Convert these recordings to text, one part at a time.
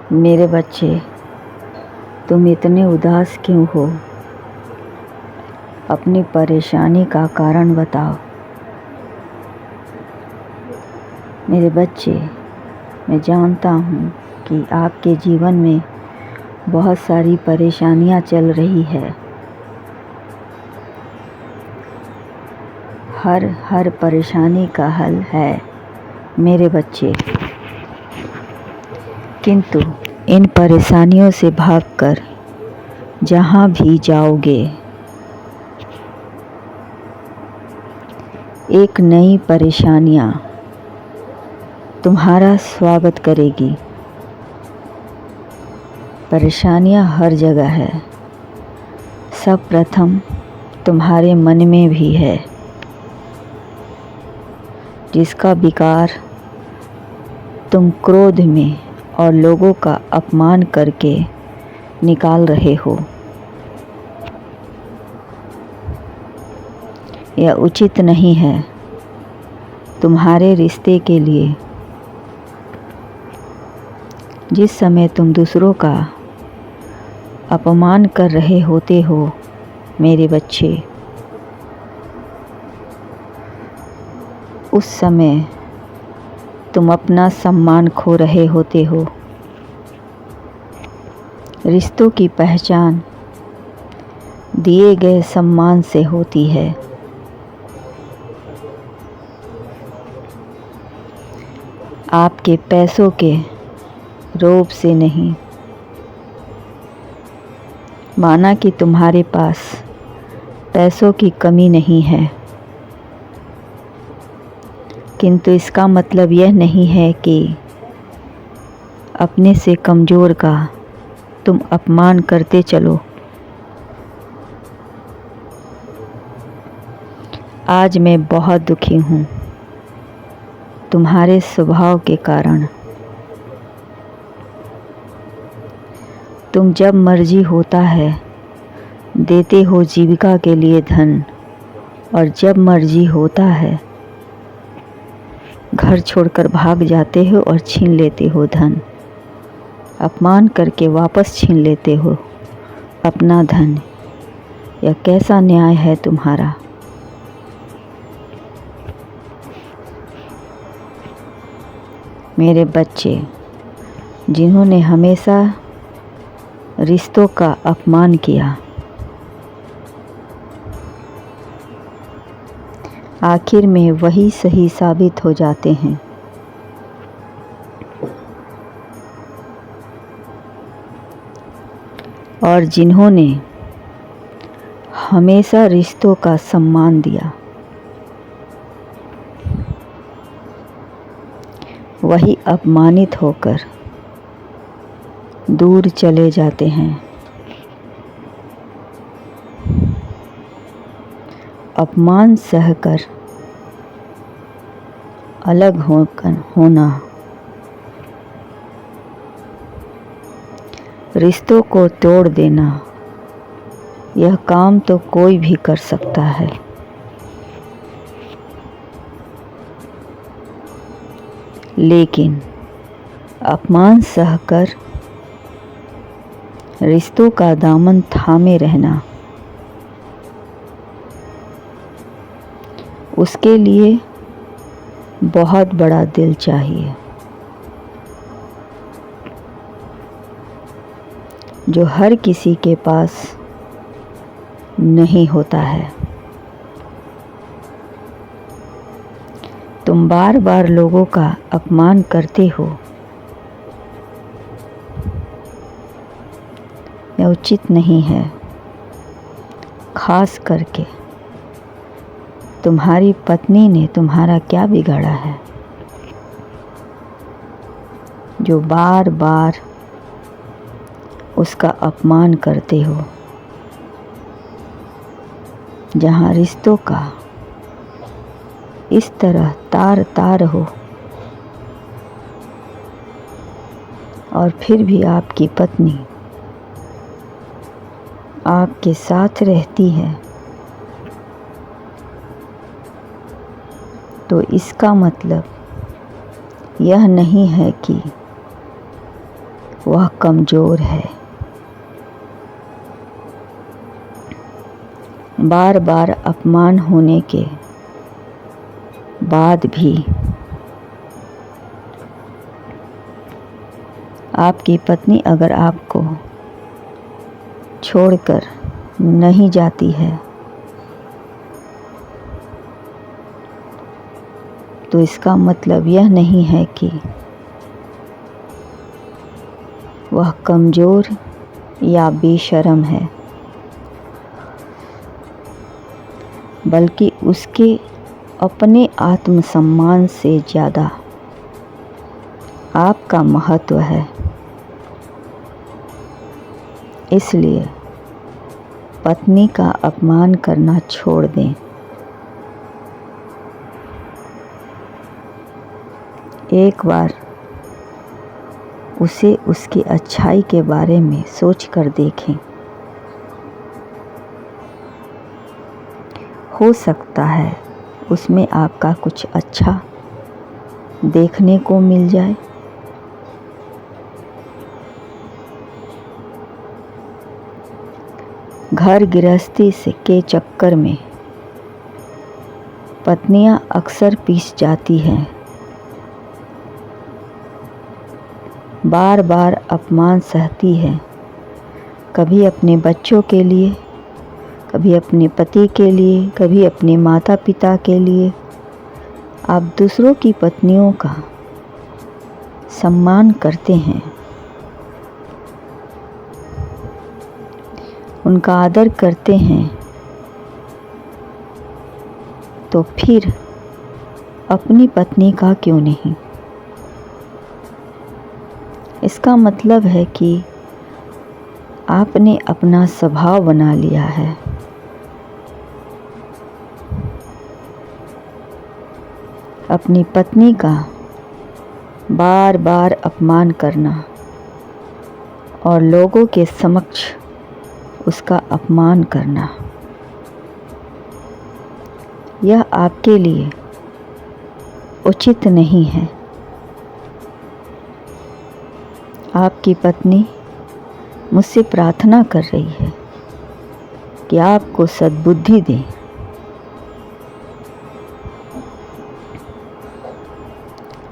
मेरे बच्चे, तुम इतने उदास क्यों हो? अपनी परेशानी का कारण बताओ। मेरे बच्चे, मैं जानता हूँ कि आपके जीवन में बहुत सारी परेशानियाँ चल रही है। हर परेशानी का हल है मेरे बच्चे, किंतु इन परेशानियों से भागकर जहाँ भी जाओगे, एक नई परेशानियाँ तुम्हारा स्वागत करेगी। परेशानियाँ हर जगह है, सब प्रथम तुम्हारे मन में भी है, जिसका विकार तुम क्रोध में और लोगों का अपमान करके निकाल रहे हो। यह उचित नहीं है तुम्हारे रिश्ते के लिए। जिस समय तुम दूसरों का अपमान कर रहे होते हो मेरे बच्चे, उस समय तुम अपना सम्मान खो रहे होते हो। रिश्तों की पहचान दिए गए सम्मान से होती है। आपके पैसों के रोब से नहीं। माना कि तुम्हारे पास पैसों की कमी नहीं है, किंतु इसका मतलब यह नहीं है कि अपने से कमज़ोर का तुम अपमान करते चलो। आज मैं बहुत दुखी हूँ तुम्हारे स्वभाव के कारण। तुम जब मर्जी होता है देते हो जीविका के लिए धन, और जब मर्जी होता है घर छोड़कर भाग जाते हो और छीन लेते हो धन। अपमान करके वापस छीन लेते हो अपना धन। यह कैसा न्याय है तुम्हारा? मेरे बच्चे, जिन्होंने हमेशा रिश्तों का अपमान किया, आखिर में वही सही साबित हो जाते हैं। और जिन्होंने हमेशा रिश्तों का सम्मान दिया, वही अपमानित होकर दूर चले जाते हैं। अपमान सहकर अलग होना रिश्तों को तोड़ देना, यह काम तो कोई भी कर सकता है। लेकिन अपमान सहकर रिश्तों का दामन थामे रहना, उसके लिए बहुत बड़ा दिल चाहिए, जो हर किसी के पास नहीं होता है। तुम बार बार लोगों का अपमान करते हो, यह उचित नहीं है। खास करके तुम्हारी पत्नी ने तुम्हारा क्या बिगाड़ा है, जो बार बार उसका अपमान करते हो? जहाँ रिश्तों का इस तरह तार तार हो, और फिर भी आपकी पत्नी आपके साथ रहती है, तो इसका मतलब यह नहीं है कि वह कमज़ोर है। बार बार अपमान होने के बाद भी आपकी पत्नी अगर आपको छोड़कर नहीं जाती है तो इसका मतलब यह नहीं है कि वह कमज़ोर या बेशर्म है, बल्कि उसके अपने आत्मसम्मान से ज़्यादा आपका महत्व है। इसलिए पत्नी का अपमान करना छोड़ दें। एक बार उसे उसकी अच्छाई के बारे में सोच कर देखें। हो सकता है उसमें आपका कुछ अच्छा देखने को मिल जाए। घर गृहस्थी से के चक्कर में पत्नियां अक्सर पिस जाती हैं। बार बार अपमान सहती है, कभी अपने बच्चों के लिए, कभी अपने पति के लिए, कभी अपने माता पिता के लिए। आप दूसरों की पत्नियों का सम्मान करते हैं, उनका आदर करते हैं, तो फिर अपनी पत्नी का क्यों नहीं? इसका मतलब है कि आपने अपना स्वभाव बना लिया है। अपनी पत्नी का बार बार अपमान करना और लोगों के समक्ष उसका अपमान करना, यह आपके लिए उचित नहीं है। आपकी पत्नी मुझसे प्रार्थना कर रही है कि आपको सद्बुद्धि दें।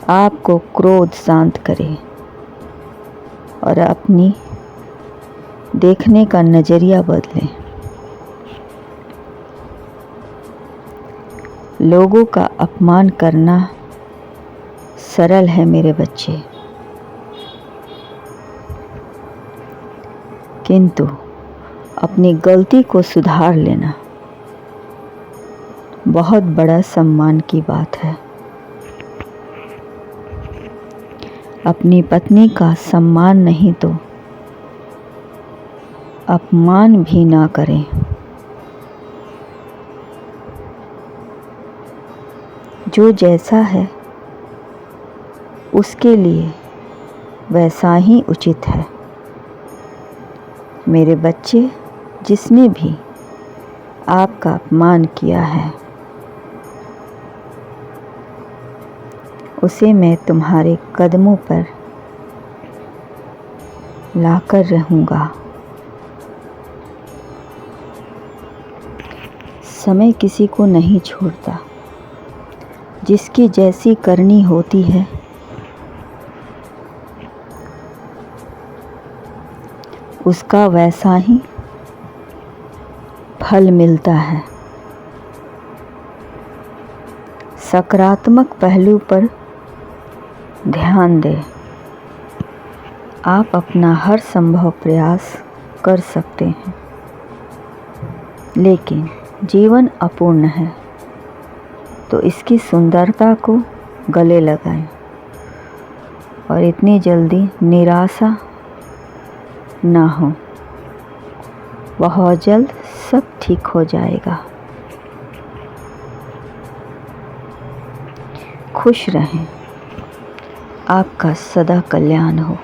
आपको क्रोध शांत करे और अपनी देखने का नज़रिया बदलें। लोगों का अपमान करना सरल है मेरे बच्चे, किंतु अपनी गलती को सुधार लेना बहुत बड़ा सम्मान की बात है। अपनी पत्नी का सम्मान नहीं तो अपमान भी ना करें। जो जैसा है उसके लिए वैसा ही उचित है। मेरे बच्चे, जिसने भी आपका अपमान किया है उसे मैं तुम्हारे कदमों पर लाकर रहूँगा। समय किसी को नहीं छोड़ता। जिसकी जैसी करनी होती है उसका वैसा ही फल मिलता है। सकारात्मक पहलू पर ध्यान दें। आप अपना हर संभव प्रयास कर सकते हैं, लेकिन जीवन अपूर्ण है तो इसकी सुंदरता को गले लगाएं और इतनी जल्दी निराशा ना हो। बहुत जल्द सब ठीक हो जाएगा। खुश रहें। आपका सदा कल्याण हो।